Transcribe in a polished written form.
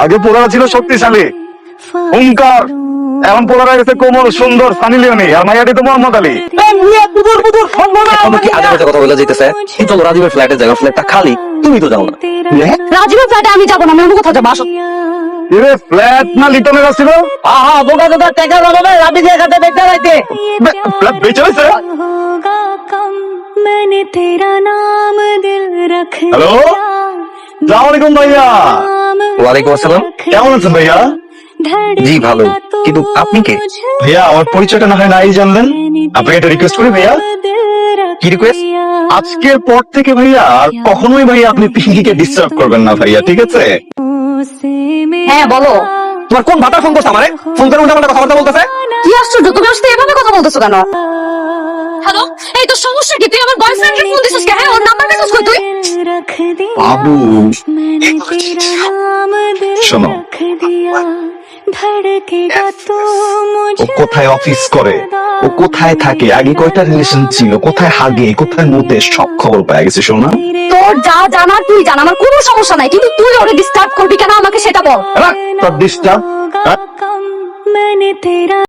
আগে পোলারা ছিল শক্তিশালী হুঙ্কার, এখন পোলারা গেছে কোমল সুন্দর সানি লিওনি, আর মাইয়াটি তো মোহাম্মদ আলী। কি আজে বাজে কথা বলে যাইতেছে? এই চলো রাজীবের ফ্ল্যাটে যাও, ফ্ল্যাটটা খালি, তুমি তো যাও না। রাজীবের ফ্ল্যাটে আমি যাবো না, আমি অন্য কোথাও যাবো। আসো। ফ্ল্যাট না লিটনের ছিল? আহা বোকা দাদা টাকা জমাবে রাবি দিয়ে খাতে বেচতে যাইতে। ফ্ল্যাট বেচে হয়েছে? হ্যালো, সালাম আলাইকুম ভাইয়া। ওয়ালাইকুম আসসালাম। কেমন আছেন ভাইয়া? জি ভালো, কিন্তু আপনি কে? ভাইয়া আমার পরিচয়টা না হয় নাই জানলেন, আপনাকে একটা রিকোয়েস্ট করি ভাইয়া। কি রিকোয়েস্ট? আজকের পর থেকে ভাইয়া আর কখনোই ভাইয়া আপনি পিঙ্কিকে ডিস্টার্ব করবেন না ভাইয়া, ঠিক আছে? হ্যাঁ বলো। তোমার কোন ভাতা ফোন করছে আমারে? ফোন করে উল্টাপাল্টা কথাবার্তা বলতেছে। কি আশ্চর্য, তুমি আমার সাথে এভাবে কথা বলতেছো কেন? হ্যালো, এই তো সমস্যা কি? তুই আমার বয়ফ্রেন্ডের ফোন দিছিস কেন? হ্যাঁ, ওর নাম্বার মেসেজ কই তুই? বাবু শোনো, ও কোথায় অফিস করে, ও কোথায় থাকে, আগে কয়টা রিলেশন ছিল, কোথায় হাগে, কোথায় মুতে, সব খবর পাওয়া গেছে। শোনা, তোর যা জানার তুই জান, আমার কোনো সমস্যা নাই, কিন্তু তুই ওরে ডিস্টার্ব করবি কেন আমাকে সেটা বল। তোর ডিস্টার্ব